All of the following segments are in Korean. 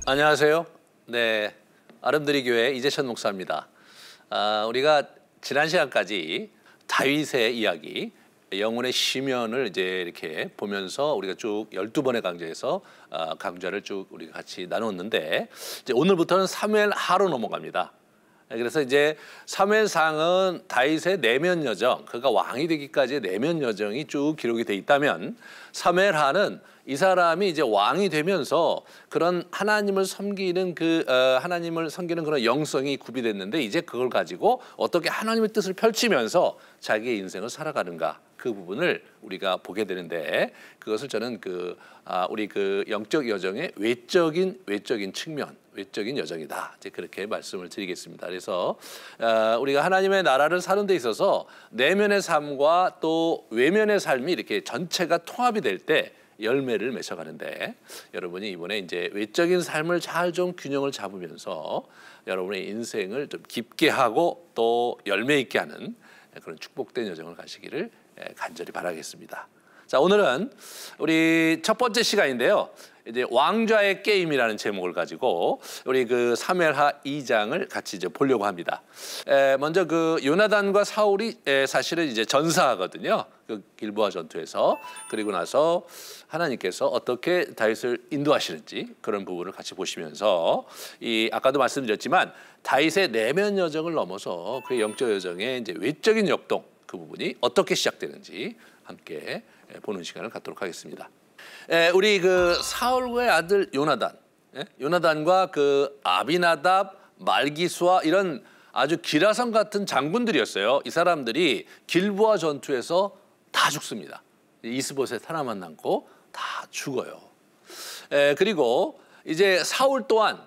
안녕하세요. 네, 아름드리 교회 이재천 목사입니다. 우리가 지난 시간까지 다윗의 이야기, 영혼의 시면을 이제 이렇게 보면서 우리가 쭉 12번의 강좌에서 강좌를 쭉 우리가 같이 나눴는데, 이제 오늘부터는 사무엘하로 넘어갑니다. 그래서 이제 사무엘상은 다윗의 내면 여정, 그가 왕이 되기까지의 내면 여정이 쭉 기록이 돼 있다면, 사무엘하는 이 사람이 이제 왕이 되면서 그런 하나님을 섬기는 하나님을 섬기는 그런 영성이 구비됐는데, 이제 그걸 가지고 어떻게 하나님의 뜻을 펼치면서 자기의 인생을 살아가는가, 그 부분을 우리가 보게 되는데, 그것을 저는 우리 영적 여정의 외적인 측면, 외적인 여정이다, 이제 그렇게 말씀을 드리겠습니다. 그래서 우리가 하나님의 나라를 사는 데 있어서 내면의 삶과 또 외면의 삶이 이렇게 전체가 통합이 될 때 열매를 맺어가는데, 여러분이 이번에 이제 외적인 삶을 잘 좀 균형을 잡으면서 여러분의 인생을 좀 깊게 하고 또 열매 있게 하는 그런 축복된 여정을 가시기를 간절히 바라겠습니다. 자, 오늘은 우리 첫 번째 시간인데요. 이제 왕좌의 게임이라는 제목을 가지고 우리 사무엘하 2장을 같이 이제 보려고 합니다. 먼저 요나단과 사울이 사실은 이제 전사하거든요. 길보아 전투에서. 그리고 나서 하나님께서 어떻게 다윗을 인도하시는지 그런 부분을 같이 보시면서, 아까도 말씀드렸지만 다윗의 내면 여정을 넘어서 그의 영적 여정의 이제 외적인 역동, 그 부분이 어떻게 시작되는지 함께 보는 시간을 갖도록 하겠습니다. 우리 사울의 아들 요나단, 요나단과 아비나답, 말기수아 이런 아주 기라성 같은 장군들이었어요. 이 사람들이 길보아 전투에서 다 죽습니다. 이스보셋 하나만 남고 다 죽어요. 그리고 이제 사울 또한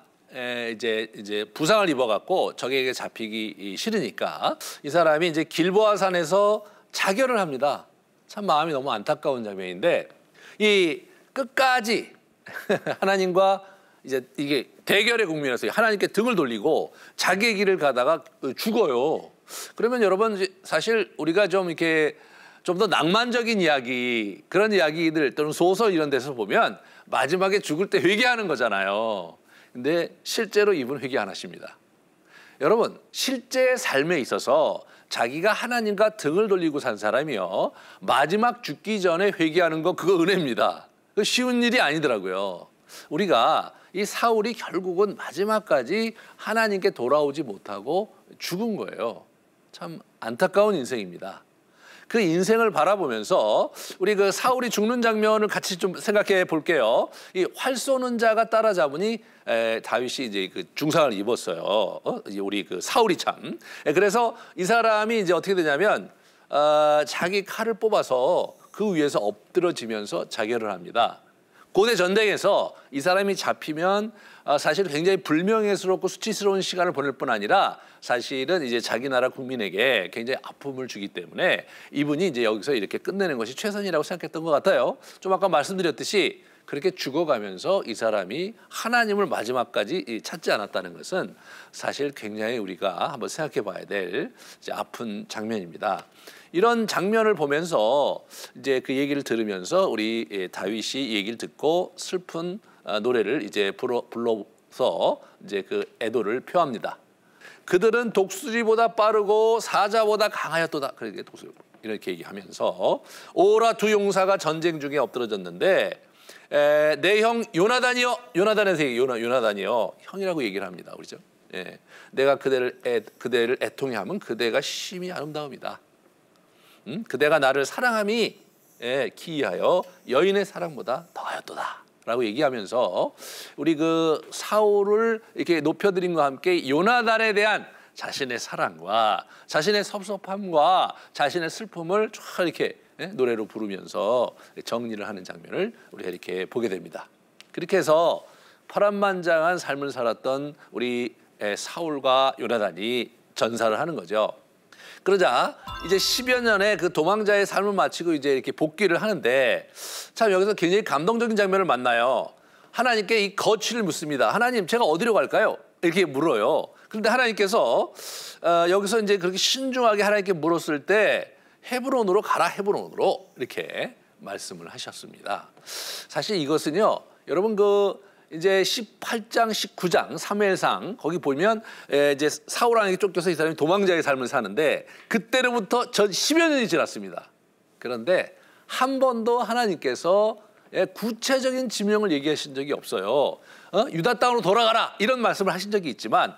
이제 부상을 입어갖고 적에게 잡히기 싫으니까 이 사람이 이제 길보아 산에서 자결을 합니다. 참 마음이 너무 안타까운 장면인데, 이 끝까지 하나님과 이제 이게 대결의 국면에서 하나님께 등을 돌리고 자기의 길을 가다가 죽어요. 그러면 여러분, 사실 우리가 좀 이렇게 좀 더 낭만적인 이야기, 그런 이야기들 또는 소설 이런 데서 보면 마지막에 죽을 때 회개하는 거잖아요. 근데 실제로 이분 회개 안 하십니다. 여러분, 실제 삶에 있어서 자기가 하나님과 등을 돌리고 산 사람이요, 마지막 죽기 전에 회개하는 거, 그거 은혜입니다. 그 쉬운 일이 아니더라고요. 우리가 이 사울이 결국은 마지막까지 하나님께 돌아오지 못하고 죽은 거예요. 참 안타까운 인생입니다. 그 인생을 바라보면서 우리 사울이 죽는 장면을 같이 좀 생각해 볼게요. 이 활 쏘는 자가 따라잡으니 다윗이 이제 중상을 입었어요. 우리 사울이 참. 그래서 이 사람이 이제 어떻게 되냐면 자기 칼을 뽑아서 그 위에서 엎드러지면서 자결을 합니다. 고대 전쟁에서 이 사람이 잡히면 사실 굉장히 불명예스럽고 수치스러운 시간을 보낼 뿐 아니라 사실은 이제 자기 나라 국민에게 굉장히 아픔을 주기 때문에 이분이 이제 여기서 이렇게 끝내는 것이 최선이라고 생각했던 것 같아요. 좀 아까 말씀드렸듯이 그렇게 죽어가면서 이 사람이 하나님을 마지막까지 찾지 않았다는 것은 사실 굉장히 우리가 한번 생각해 봐야 될 이제 아픈 장면입니다. 이런 장면을 보면서 이제 그 얘기를 들으면서 우리 다윗이 얘기를 듣고 슬픈 노래를 이제 불러서 이제 애도를 표합니다. 그들은 독수리보다 빠르고 사자보다 강하였도다. 그렇게 독수리 이렇게 얘기하면서, 오라 두 용사가 전쟁 중에 엎드러졌는데 내 형 요나단이요, 요나단에서 요나단이요, 형이라고 얘기를 합니다. 그렇죠? 내가 그대를 애통해하면 그대가 심히 아름다움이다. 그대가 나를 사랑함이 기이하여 여인의 사랑보다 더하였도다 라고 얘기하면서 우리 사울을 이렇게 높여드림과 함께 요나단에 대한 자신의 사랑과 자신의 섭섭함과 자신의 슬픔을 쫙 이렇게 노래로 부르면서 정리를 하는 장면을 우리가 이렇게 보게 됩니다. 그렇게 해서 파란만장한 삶을 살았던 우리 사울과 요나단이 전사를 하는 거죠. 그러자 이제 10여 년의 도망자의 삶을 마치고 이제 이렇게 복귀를 하는데, 참 여기서 굉장히 감동적인 장면을 만나요. 하나님께 이 거취를 묻습니다. 하나님, 제가 어디로 갈까요? 이렇게 물어요. 그런데 하나님께서 여기서 이제 그렇게 신중하게 하나님께 물었을 때 헤브론으로 가라, 헤브론으로 이렇게 말씀을 하셨습니다. 사실 이것은요, 여러분 이제 18장, 19장 사무엘상 거기 보면 이제 사울왕에게 쫓겨서 이 사람이 도망자의 삶을 사는데 그때로부터 전 10여 년이 지났습니다. 그런데 한 번도 하나님께서 구체적인 지명을 얘기하신 적이 없어요. 유다 땅으로 돌아가라 이런 말씀을 하신 적이 있지만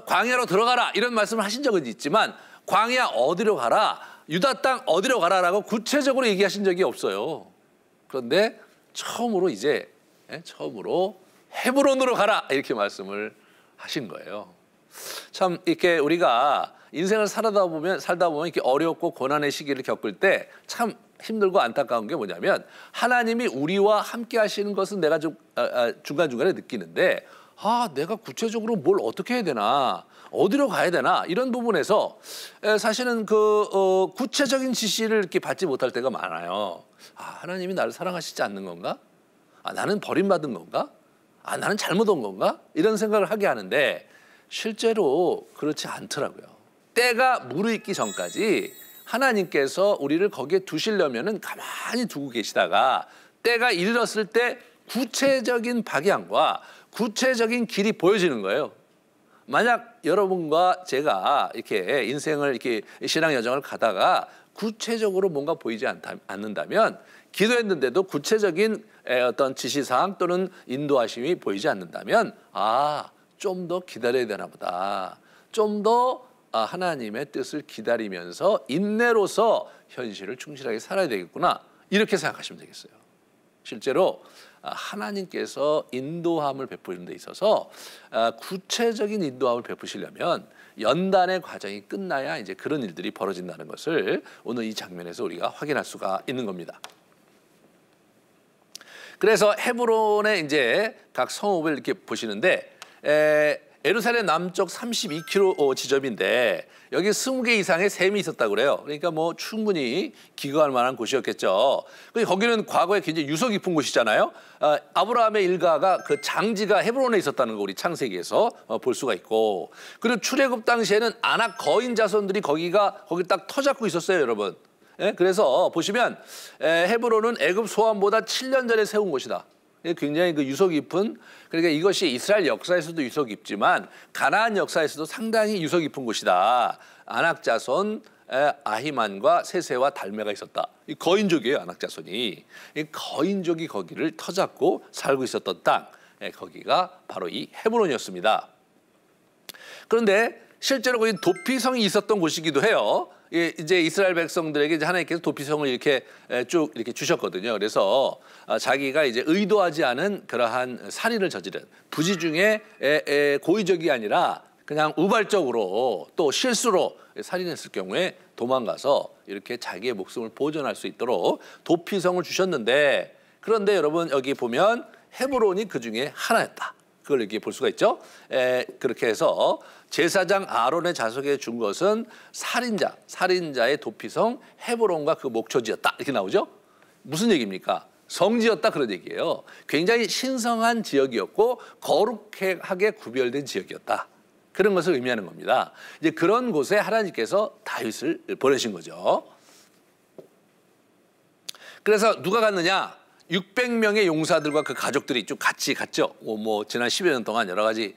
광야로 들어가라 이런 말씀을 하신 적은 있지만 광야 어디로 가라 유다 땅 어디로 가라라고 구체적으로 얘기하신 적이 없어요. 그런데 처음으로 헤브론으로 가라 이렇게 말씀을 하신 거예요. 참 이렇게 우리가 인생을 살다 보면 이렇게 어렵고 고난의 시기를 겪을 때 참 힘들고 안타까운 게 뭐냐면 하나님이 우리와 함께 하시는 것은 내가 좀 중간중간에 느끼는데 내가 구체적으로 뭘 어떻게 해야 되나 어디로 가야 되나 이런 부분에서 사실은 구체적인 지시를 이렇게 받지 못할 때가 많아요. 하나님이 나를 사랑하시지 않는 건가? 나는 버림받은 건가? 나는 잘못 온 건가? 이런 생각을 하게 하는데 실제로 그렇지 않더라고요. 때가 무르익기 전까지 하나님께서 우리를 거기에 두시려면은 가만히 두고 계시다가 때가 이르렀을 때 구체적인 방향과 구체적인 길이 보여지는 거예요. 만약 여러분과 제가 이렇게 인생을 이렇게 신앙 여정을 가다가 구체적으로 뭔가 보이지 않는다면 기도했는데도 구체적인 어떤 지시사항 또는 인도하심이 보이지 않는다면 좀 더 기다려야 되나 보다. 좀 더 하나님의 뜻을 기다리면서 인내로서 현실을 충실하게 살아야 되겠구나. 이렇게 생각하시면 되겠어요. 실제로 하나님께서 인도함을 베푸는 데 있어서 구체적인 인도함을 베푸시려면 연단의 과정이 끝나야 이제 그런 일들이 벌어진다는 것을 오늘 이 장면에서 우리가 확인할 수가 있는 겁니다. 그래서 헤브론의 이제 각 성읍을 이렇게 보시는데 예루살렘 남쪽 32km 지점인데 여기 20개 이상의 샘이 있었다고 그래요. 그러니까 뭐 충분히 기거할 만한 곳이었겠죠. 거기는 과거에 굉장히 유서 깊은 곳이잖아요. 아브라함의 일가가 그 장지가 헤브론에 있었다는 거 우리 창세기에서 볼 수가 있고, 그리고 출애굽 당시에는 아낙 거인 자손들이 거기 딱 터잡고 있었어요, 여러분. 그래서 보시면 헤브론은 애굽 소환보다 7년 전에 세운 곳이다. 굉장히 그 유서 깊은, 그러니까 이것이 이스라엘 역사에서도 유서 깊지만 가나안 역사에서도 상당히 유서 깊은 곳이다. 아낙 자손 아히만과 세세와 달메가 있었다. 이 거인족이에요, 아낙 자손이. 이 거인족이 거기를 터잡고 살고 있었던 땅, 거기가 바로 이 헤브론이었습니다. 그런데 실제로 거기 도피성이 있었던 곳이기도 해요. 이제 이스라엘 백성들에게 이제 하나님께서 도피성을 이렇게 쭉 이렇게 주셨거든요. 그래서 자기가 이제 의도하지 않은 그러한 살인을 저지른, 부지 중에 고의적이 아니라 그냥 우발적으로 또 실수로 살인했을 경우에 도망가서 이렇게 자기의 목숨을 보존할 수 있도록 도피성을 주셨는데, 그런데 여러분 여기 보면 헤브론이 그 중에 하나였다. 그걸 이렇게 볼 수가 있죠. 그렇게 해서 제사장 아론의 자석에 준 것은 살인자의 도피성 헤브론과 그 목초지였다. 이렇게 나오죠. 무슨 얘기입니까? 성지였다, 그런 얘기예요. 굉장히 신성한 지역이었고 거룩하게 구별된 지역이었다. 그런 것을 의미하는 겁니다. 이제 그런 곳에 하나님께서 다윗을 보내신 거죠. 그래서 누가 갔느냐? 600명의 용사들과 그 가족들이 쭉 같이 갔죠. 뭐 지난 10여 년 동안 여러 가지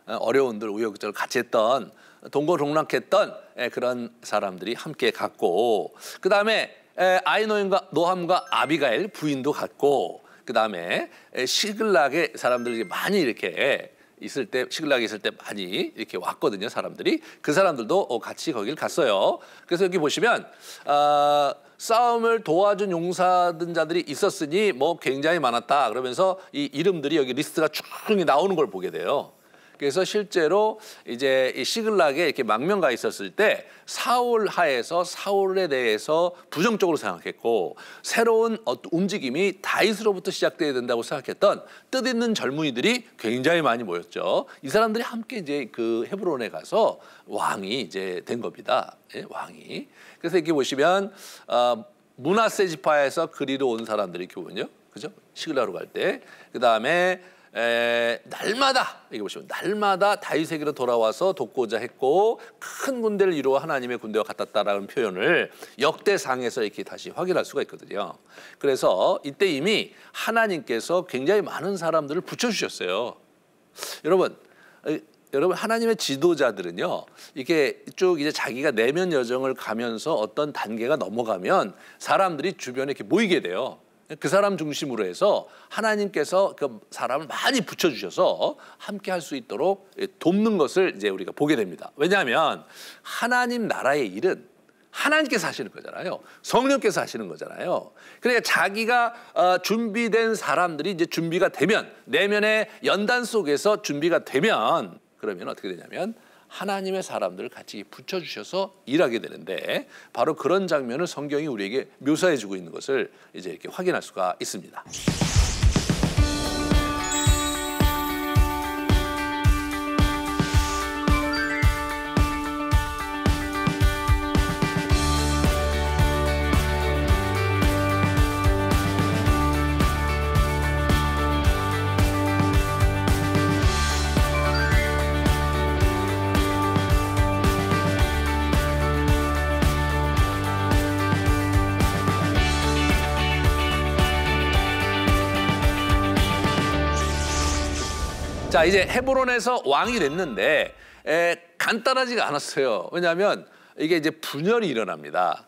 어려움들 우여곡절을 같이 했던, 동고동락했던 그런 사람들이 함께 갔고, 그 다음에 아히노함과 노함과 아비가일 부인도 갔고, 그 다음에 시글락의 사람들이 많이 이렇게 시글락에 있을 때 많이 이렇게 왔거든요, 사람들이. 그 사람들도 같이 거길 갔어요. 그래서 여기 보시면 싸움을 도와준 용사들이 있었으니 뭐 굉장히 많았다. 그러면서 이 이름들이 여기 리스트가 쭉 나오는 걸 보게 돼요. 그래서 실제로 이제 이 시글락에 이렇게 망명가 있었을 때 사울 하에서 사울에 대해서 부정적으로 생각했고, 새로운 움직임이 다윗으로부터 시작돼야 된다고 생각했던 뜻있는 젊은이들이 굉장히 많이 모였죠. 이 사람들이 함께 이제 그 헤브론에 가서 왕이 이제 된 겁니다. 왕이. 그래서 이렇게 보시면 므낫세 지파에서 그리로 온 사람들이 교훈요, 그죠? 시글락으로 갈 때. 그 다음에 날마다 이거 보시면 날마다 다윗에게로 돌아와서 돕고자 했고 큰 군대를 이루어 하나님의 군대와 같았다라는 표현을 역대상에서 이렇게 다시 확인할 수가 있거든요. 그래서 이때 이미 하나님께서 굉장히 많은 사람들을 붙여주셨어요. 여러분 하나님의 지도자들은요 이게 쭉 이제 자기가 내면 여정을 가면서 어떤 단계가 넘어가면 사람들이 주변에 이렇게 모이게 돼요. 그 사람 중심으로 해서 하나님께서 그 사람을 많이 붙여주셔서 함께 할 수 있도록 돕는 것을 이제 우리가 보게 됩니다. 왜냐하면 하나님 나라의 일은 하나님께서 하시는 거잖아요. 성령께서 하시는 거잖아요. 그러니까 자기가 준비된 사람들이 이제 준비가 되면 내면의 연단 속에서 준비가 되면 그러면 어떻게 되냐면 하나님의 사람들을 같이 붙여주셔서 일하게 되는데 바로 그런 장면을 성경이 우리에게 묘사해주고 있는 것을 이제 이렇게 확인할 수가 있습니다. 자, 이제 헤브론에서 왕이 됐는데 간단하지가 않았어요. 왜냐하면 이게 이제 분열이 일어납니다.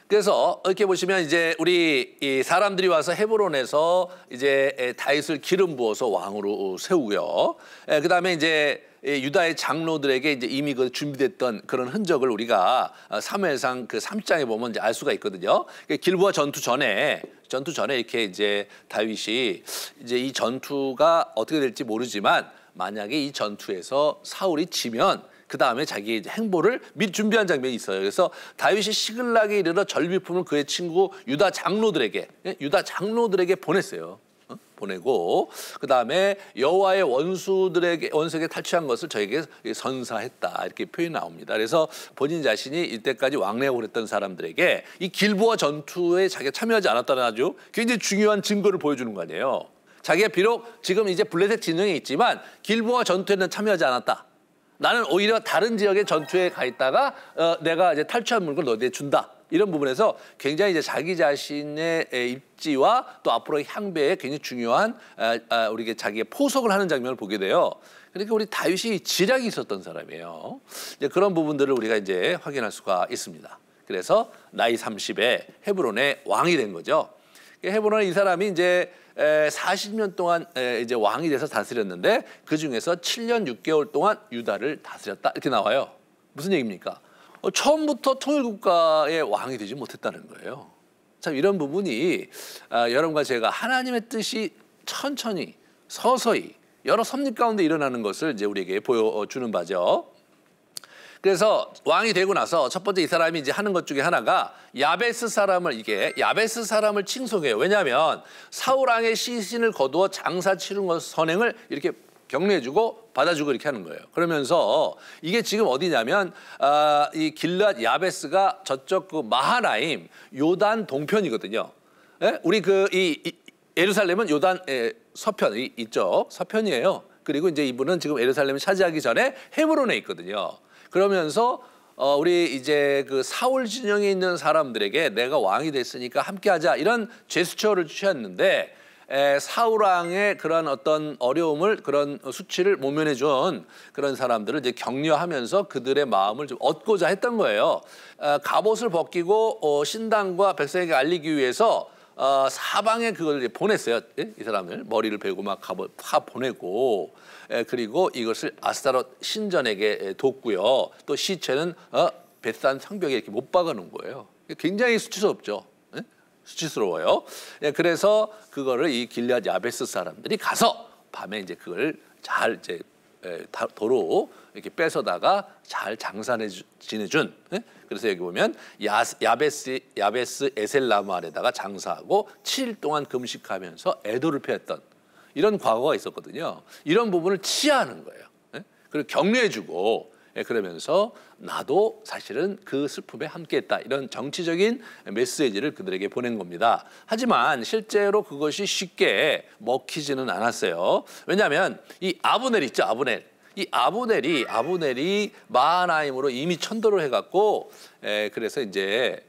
그래서 이렇게 보시면 이제 우리 이 사람들이 와서 헤브론에서 이제 다윗을 기름 부어서 왕으로 세우고요. 그다음에 이제 유다의 장로들에게 이제 이미 그 준비됐던 그런 흔적을 우리가 사무엘상 그 3장에 보면 이제 알 수가 있거든요. 길보아 전투 전에 이렇게 이제 다윗이 이제 이 전투가 어떻게 될지 모르지만 만약에 이 전투에서 사울이 지면 그 다음에 자기의 행보를 미리 준비한 장면이 있어요. 그래서 다윗이 시글락에 이르러 전리품을 그의 친구 유다 장로들에게 보냈어요. 보내고 그 다음에 여호와의 원수에게 탈취한 것을 저에게 선사했다 이렇게 표현이 나옵니다. 그래서 본인 자신이 이때까지 왕래하고 그랬던 사람들에게 이 길보아 전투에 자기가 참여하지 않았다는 아주 굉장히 중요한 증거를 보여주는 거 아니에요. 자기가 비록 지금 이제 블레셋 진영에 있지만 길보아 전투에는 참여하지 않았다. 나는 오히려 다른 지역의 전투에 가 있다가 내가 이제 탈취한 물건을 너희에게 준다. 이런 부분에서 굉장히 이제 자기 자신의 입지와 또 앞으로의 향배에 굉장히 중요한 우리가 자기의 포석을 하는 장면을 보게 돼요. 그러니까 우리 다윗이 지략이 있었던 사람이에요. 이제 그런 부분들을 우리가 이제 확인할 수가 있습니다. 그래서 나이 30에 헤브론의 왕이 된 거죠. 헤브론의 이 사람이 이제 40년 동안 이제 왕이 돼서 다스렸는데 그 중에서 7년 6개월 동안 유다를 다스렸다 이렇게 나와요. 무슨 얘기입니까? 처음부터 통일국가의 왕이 되지 못했다는 거예요. 참 이런 부분이 여러분과 제가 하나님의 뜻이 천천히 서서히 여러 섭리 가운데 일어나는 것을 이제 우리에게 보여주는 바죠. 그래서 왕이 되고 나서 첫 번째 이 사람이 이제 하는 것 중에 하나가 야베스 사람을 칭송해요. 왜냐하면 사울 왕의 시신을 거두어 장사 치른 것 선행을 이렇게 격려해주고 받아주고 이렇게 하는 거예요. 그러면서 이게 지금 어디냐면 이 길앗 야베스가 저쪽 그 마하나임 요단 동편이거든요. 예? 우리 이 예루살렘은 요단 서편 이쪽 서편이에요. 그리고 이제 이분은 지금 예루살렘을 차지하기 전에 헤브론에 있거든요. 그러면서 우리 이제 그 사울 진영에 있는 사람들에게 내가 왕이 됐으니까 함께하자 이런 제스처를 취했는데 사울 왕의 그런 어떤 어려움을 그런 수치를 모면해 준 그런 사람들을 이제 격려하면서 그들의 마음을 좀 얻고자 했던 거예요. 갑옷을 벗기고 신당과 백성에게 알리기 위해서 사방에 그걸 보냈어요. 이 사람을 머리를 베고 막 갑옷 다 보내고 그리고 이것을 아스타롯 신전에게 뒀고요. 또 시체는 벳산 성벽에 이렇게 못 박아놓은 거예요. 굉장히 수치스럽죠. 수치스러워요. 그래서 그거를 이 길앗 야베스 사람들이 가서 밤에 이제 그걸 잘 이제 도로 이렇게 뺏어다가 잘 장산해 지내준. 그래서 여기 보면 야베스 에셀나무 아래다가 장사하고 7일 동안 금식하면서 애도를 표했던 이런 과거가 있었거든요. 이런 부분을 치하하는 거예요. 그리고 격려해주고 그러면서 나도 사실은 그 슬픔에 함께했다. 이런 정치적인 메시지를 그들에게 보낸 겁니다. 하지만 실제로 그것이 쉽게 먹히지는 않았어요. 왜냐하면 이 아브넬 있죠, 아브넬. 이 아브넬이 마하나임으로 이미 천도를 해갖고 그래서 이제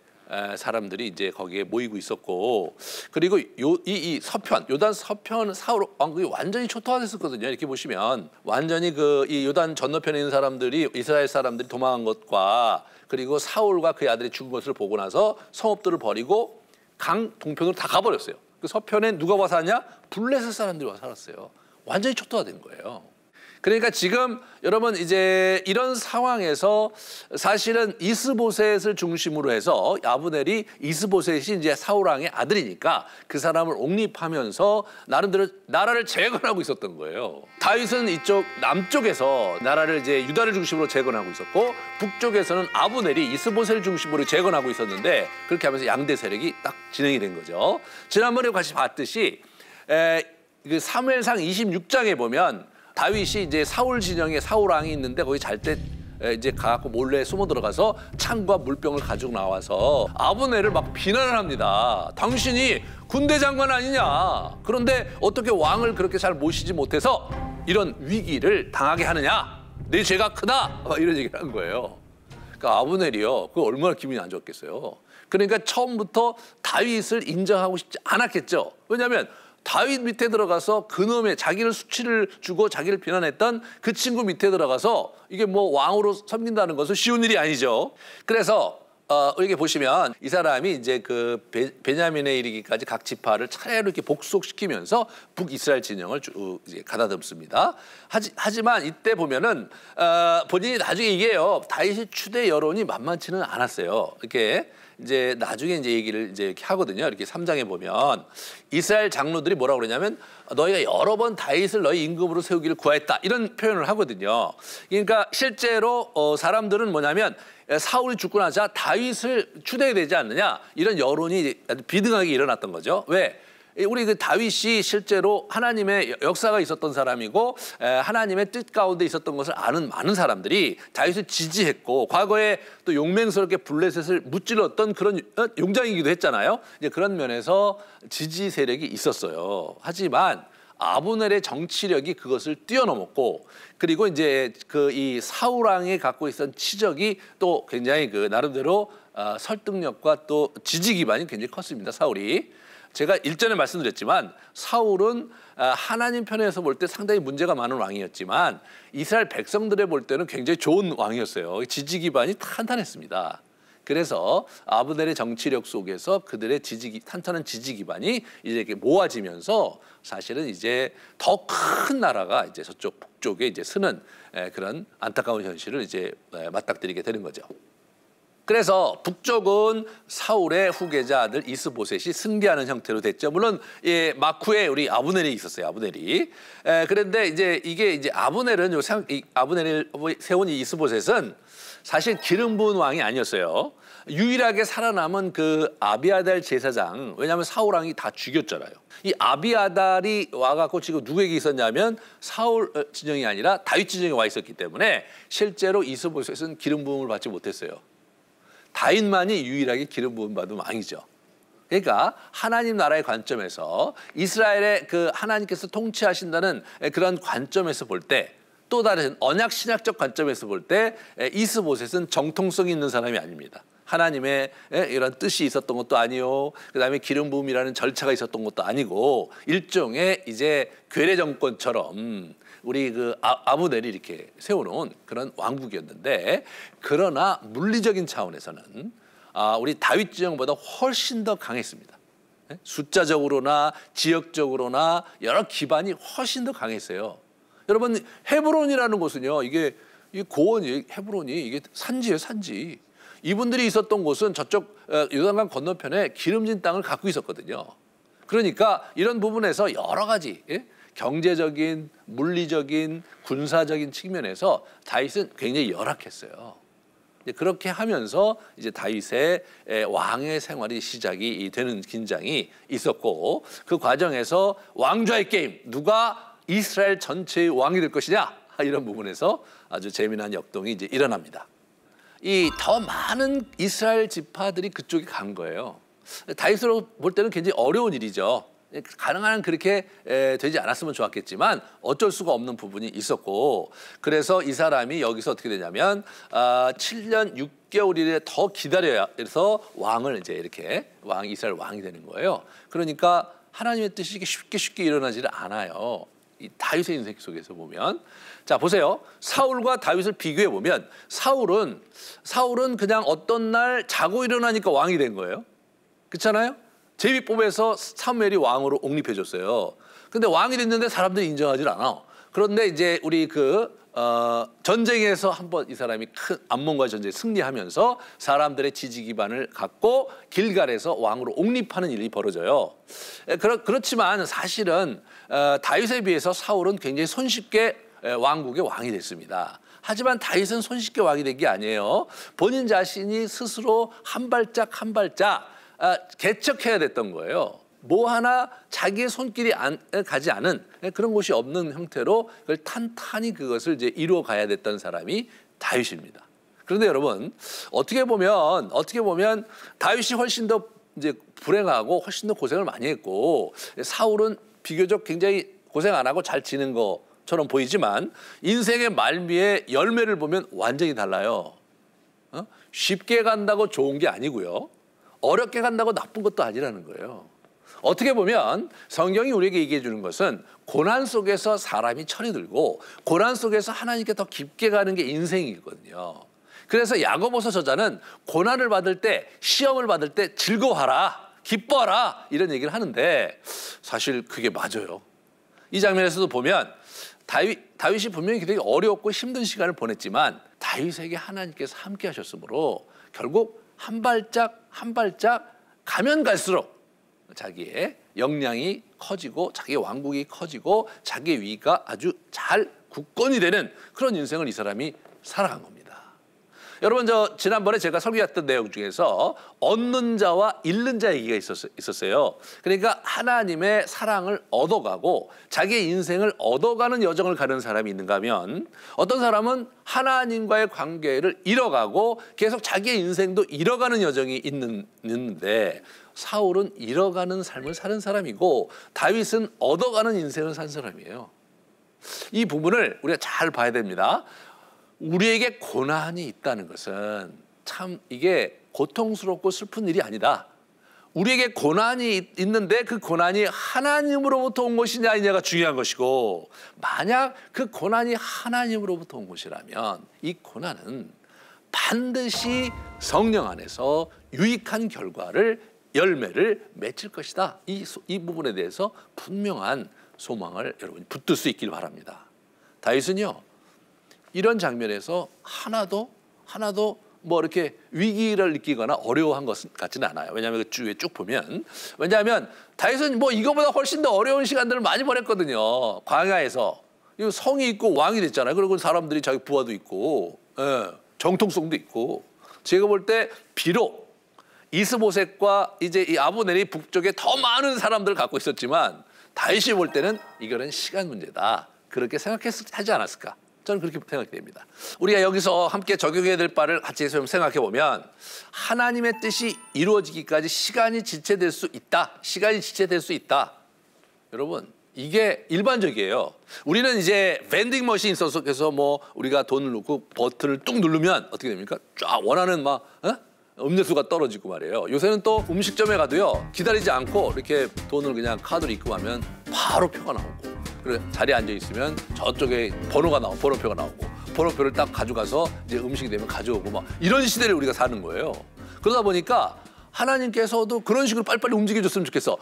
사람들이 이제 거기에 모이고 있었고, 그리고 이 서편, 요단 서편 사울 왕국이 완전히 초토화됐었거든요. 이렇게 보시면 완전히 이 요단 건너편에 있는 사람들이, 이스라엘 사람들이 도망한 것과, 그리고 사울과 그의 아들이 죽은 것을 보고 나서 성읍들을 버리고 강 동편으로 다 가버렸어요. 그 서편에 누가 와서 사냐? 블레셋 사람들이 와서 살았어요. 완전히 초토화된 거예요. 그러니까 지금 여러분 이제 이런 상황에서 사실은 이스보셋을 중심으로 해서 아브넬이, 이스보셋이 이제 사울 왕의 아들이니까 그 사람을 옹립하면서 나름대로 나라를 재건하고 있었던 거예요. 다윗은 이쪽 남쪽에서 나라를 이제 유다를 중심으로 재건하고 있었고, 북쪽에서는 아브넬이 이스보셋을 중심으로 재건하고 있었는데, 그렇게 하면서 양대 세력이 딱 진행이 된 거죠. 지난번에 같이 봤듯이 그 사무엘상 26장에 보면 다윗이 이제 사울 진영에 사울 왕이 있는데 거기 잘 때 이제 가갖고 몰래 숨어 들어가서 창과 물병을 가지고 나와서 아브넬을 막 비난을 합니다. 당신이 군대 장관 아니냐? 그런데 어떻게 왕을 그렇게 잘 모시지 못해서 이런 위기를 당하게 하느냐? 내 죄가 크다? 막 이런 얘기를 한 거예요. 그러니까 아브넬이요, 그거 얼마나 기분이 안 좋았겠어요. 그러니까 처음부터 다윗을 인정하고 싶지 않았겠죠. 왜냐하면 다윗 밑에 들어가서 그놈의 자기를 수치를 주고 자기를 비난했던 그 친구 밑에 들어가서 이게 뭐 왕으로 섬긴다는 것은 쉬운 일이 아니죠. 그래서 이렇게 보시면 이 사람이 이제 그 베냐민에 이르기까지 각 지파를 차례로 이렇게 복속시키면서 북이스라엘 진영을 쭉 이제 가다듬습니다. 하지만 이때 보면은 본인이 나중에 얘기해요. 다윗의 추대 여론이 만만치는 않았어요. 이렇게 이제 나중에 이제 얘기를 이제 이렇게 하거든요. 이렇게 3장에 보면 이스라엘 장로들이 뭐라고 그러냐면 너희가 여러 번 다윗을 너희 임금으로 세우기를 구하였다, 이런 표현을 하거든요. 그러니까 실제로 사람들은 뭐냐면 사울이 죽고 나자 다윗을 추대해야 되지 않느냐, 이런 여론이 비등하게 일어났던 거죠. 왜? 우리 그 다윗이 실제로 하나님의 역사가 있었던 사람이고 하나님의 뜻 가운데 있었던 것을 아는 많은 사람들이 다윗을 지지했고, 과거에 또 용맹스럽게 블레셋을 무찔렀던 그런 용장이기도 했잖아요. 이제 그런 면에서 지지 세력이 있었어요. 하지만 아브넬의 정치력이 그것을 뛰어넘었고, 그리고 이제 이 사울 왕이 갖고 있었던 치적이 또 굉장히 그 나름대로 설득력과 또 지지 기반이 굉장히 컸습니다. 사울이. 제가 일전에 말씀드렸지만 사울은 하나님 편에서 볼 때 상당히 문제가 많은 왕이었지만 이스라엘 백성들에 볼 때는 굉장히 좋은 왕이었어요. 지지 기반이 탄탄했습니다. 그래서 아브넬의 정치력 속에서 그들의 탄탄한 지지 기반이 이제 이렇게 모아지면서 사실은 이제 더 큰 나라가 이제 저쪽 북쪽에 이제 서는 그런 안타까운 현실을 이제 맞닥뜨리게 되는 거죠. 그래서 북쪽은 사울의 후계자 아들 이스보셋이 승리하는 형태로 됐죠. 물론 마쿠에 우리 아브넬이 있었어요. 아브넬이. 그런데 이제 이게 이제 아브넬은 아브넬을 세운 이 이스보셋은 사실 기름 부은 왕이 아니었어요. 유일하게 살아남은 그 아비아달 제사장, 왜냐하면 사울 왕이 다 죽였잖아요. 이 아비아달이 와갖고 지금 누구에게 있었냐면 사울 진영이 아니라 다윗 진영에 와 있었기 때문에 실제로 이스보셋은 기름 부음을 받지 못했어요. 다윗만이 유일하게 기름 부음 받은 왕이죠. 그러니까 하나님 나라의 관점에서 이스라엘의 그 하나님께서 통치하신다는 그런 관점에서 볼 때, 또 다른 언약 신약적 관점에서 볼 때 이스보셋은 정통성이 있는 사람이 아닙니다. 하나님의 이런 뜻이 있었던 것도 아니요, 그다음에 기름 부음이라는 절차가 있었던 것도 아니고 일종의 이제 괴뢰 정권처럼 우리 그 아브넬이 이렇게 세워놓은 그런 왕국이었는데, 그러나 물리적인 차원에서는 우리 다윗 진영보다 훨씬 더 강했습니다. 숫자적으로나 지역적으로나 여러 기반이 훨씬 더 강했어요. 여러분, 헤브론이라는 곳은요, 이게 고원이, 헤브론이 이게 산지예요, 산지. 이분들이 있었던 곳은 저쪽 요단강 건너편에 기름진 땅을 갖고 있었거든요. 그러니까 이런 부분에서 여러 가지 경제적인, 물리적인, 군사적인 측면에서 다윗은 굉장히 열악했어요. 그렇게 하면서 이제 다윗의 왕의 생활이 시작이 되는 긴장이 있었고, 그 과정에서 왕좌의 게임, 누가 이스라엘 전체의 왕이 될 것이냐, 이런 부분에서 아주 재미난 역동이 이제 일어납니다. 이 더 많은 이스라엘 지파들이 그쪽에 간 거예요. 다윗으로 볼 때는 굉장히 어려운 일이죠. 가능한 한 그렇게 되지 않았으면 좋았겠지만 어쩔 수가 없는 부분이 있었고, 그래서 이 사람이 여기서 어떻게 되냐면 7년 6개월이래 더 기다려야 해서 왕을 이제 이렇게 이스라엘 왕이 되는 거예요. 그러니까 하나님의 뜻이 쉽게 일어나지를 않아요. 이 다윗의 인생 속에서 보면, 자 보세요. 사울과 다윗을 비교해 보면 사울은 그냥 어떤 날 자고 일어나니까 왕이 된 거예요. 그렇잖아요? 제비뽑에서 사무엘이 왕으로 옹립해줬어요. 근데 왕이 됐는데 사람들이 인정하지 않아. 그런데 이제 우리 전쟁에서 한번 이 사람이 큰 암몬과의 전쟁에 승리하면서 사람들의 지지 기반을 갖고 길갈에서 왕으로 옹립하는 일이 벌어져요. 그렇지만 사실은 다윗에 비해서 사울은 굉장히 손쉽게 왕국의 왕이 됐습니다. 하지만 다윗은 손쉽게 왕이 된 게 아니에요. 본인 자신이 스스로 한 발짝 개척해야 됐던 거예요. 뭐 하나 자기의 손길이 가지 않은 그런 곳이 없는 형태로 그걸 탄탄히 그것을 이제 이루어 가야 됐던 사람이 다윗입니다. 그런데 여러분 어떻게 보면 다윗이 훨씬 더 이제 불행하고 훨씬 더 고생을 많이 했고, 사울은 비교적 굉장히 고생 안 하고 잘 지는 것처럼 보이지만 인생의 말미에 열매를 보면 완전히 달라요. 쉽게 간다고 좋은 게 아니고요. 어렵게 간다고 나쁜 것도 아니라는 거예요. 어떻게 보면 성경이 우리에게 얘기해 주는 것은 고난 속에서 사람이 철이 들고 고난 속에서 하나님께 더 깊게 가는 게 인생이거든요. 그래서 야고보서 저자는 고난을 받을 때, 시험을 받을 때 즐거워하라, 기뻐하라 이런 얘기를 하는데 사실 그게 맞아요. 이 장면에서도 보면 다윗이 분명히 되게 어렵고 힘든 시간을 보냈지만 다윗에게 하나님께서 함께 하셨으므로 결국 한 발짝 가면 갈수록 자기의 역량이 커지고 자기의 왕국이 커지고 자기의 위가 아주 잘 굳건히 되는 그런 인생을 이 사람이 살아간 겁니다. 여러분 지난번에 제가 설교했던 내용 중에서 얻는 자와 잃는 자 얘기가 있었어요. 그러니까 하나님의 사랑을 얻어가고 자기의 인생을 얻어가는 여정을 가는 사람이 있는가 하면, 어떤 사람은 하나님과의 관계를 잃어가고 계속 자기의 인생도 잃어가는 여정이 있는데, 사울은 잃어가는 삶을 사는 사람이고 다윗은 얻어가는 인생을 산 사람이에요. 이 부분을 우리가 잘 봐야 됩니다. 우리에게 고난이 있다는 것은 참 이게 고통스럽고 슬픈 일이 아니다. 우리에게 고난이 있는데 그 고난이 하나님으로부터 온 것이냐 아니냐가 중요한 것이고, 만약 그 고난이 하나님으로부터 온 것이라면 이 고난은 반드시 성령 안에서 유익한 열매를 맺을 것이다. 이 부분에 대해서 분명한 소망을 여러분이 붙들 수 있길 바랍니다. 다윗은요, 이런 장면에서 하나도 뭐 이렇게 위기를 느끼거나 어려워한 것 같지는 않아요. 왜냐하면 그 주에 쭉 보면, 왜냐하면 다윗은 뭐 이거보다 훨씬 더 어려운 시간들을 많이 보냈거든요. 광야에서 성이 있고 왕이 됐잖아요. 그리고 사람들이 자기 부하도 있고, 정통성도 있고. 제가 볼 때 비록 이스보셋과 이제 이 아브넬이 북쪽에 더 많은 사람들을 갖고 있었지만 다윗이 볼 때는 이거는 시간 문제다, 그렇게 하지 않았을까? 저는 그렇게 생각이 됩니다. 우리가 여기서 함께 적용해야 될 바를 같이 좀 생각해 보면, 하나님의 뜻이 이루어지기까지 시간이 지체될 수 있다. 여러분 이게 일반적이에요. 우리는 이제 밴딩 머신 있어서 뭐 우리가 돈을 넣고 버튼을 뚝 누르면 어떻게 됩니까? 쫙 원하는 음료수가 떨어지고 말이에요. 요새는 또 음식점에 가도요, 기다리지 않고 이렇게 돈을 그냥 카드로 입금하면 바로 표가 나오고, 그래 자리에 앉아 있으면 저쪽에 번호표가 나오고 번호표를 딱 가져가서 이제 음식이 되면 가져오고 막 이런 시대를 우리가 사는 거예요. 그러다 보니까 하나님께서도 그런 식으로 빨리빨리 움직여줬으면 좋겠어.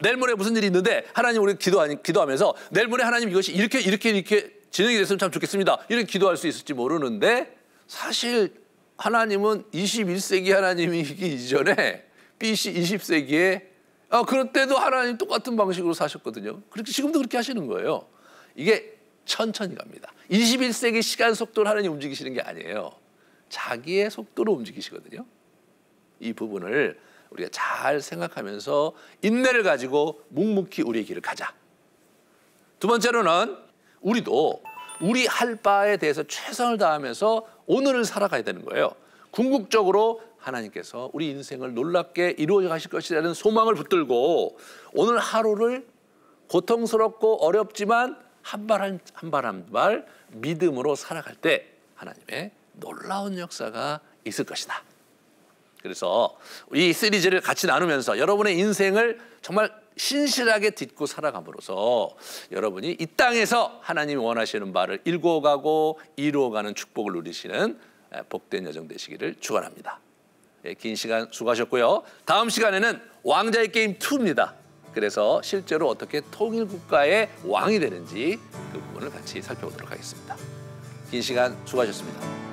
내일 모레 무슨 일이 있는데 하나님, 우리 기도하면서 내일 모레 하나님 이것이 이렇게 진행이 됐으면 참 좋겠습니다, 이렇게 기도할 수 있을지 모르는데, 사실 하나님은 21세기 하나님이기 이전에 BC 20세기에 그럴 때도 하나님 똑같은 방식으로 사셨거든요. 그렇게 지금도 그렇게 하시는 거예요. 이게 천천히 갑니다. 21세기 시간 속도로 하나님 움직이시는 게 아니에요. 자기의 속도로 움직이시거든요. 이 부분을 우리가 잘 생각하면서 인내를 가지고 묵묵히 우리의 길을 가자. 두 번째로는 우리도 우리 할 바에 대해서 최선을 다하면서 오늘을 살아가야 되는 거예요. 궁극적으로 하나님께서 우리 인생을 놀랍게 이루어 가실 것이라는 소망을 붙들고 오늘 하루를 고통스럽고 어렵지만 한 발 한 발 믿음으로 살아갈 때 하나님의 놀라운 역사가 있을 것이다. 그래서 이 시리즈를 같이 나누면서 여러분의 인생을 정말 신실하게 딛고 살아감으로써 여러분이 이 땅에서 하나님이 원하시는 바를 일궈가고 이루어가는 축복을 누리시는 복된 여정 되시기를 축원합니다. 긴 시간 수고하셨고요. 다음 시간에는 왕자의 게임 2입니다. 그래서 실제로 어떻게 통일국가의 왕이 되는지 그 부분을 같이 살펴보도록 하겠습니다. 긴 시간 수고하셨습니다.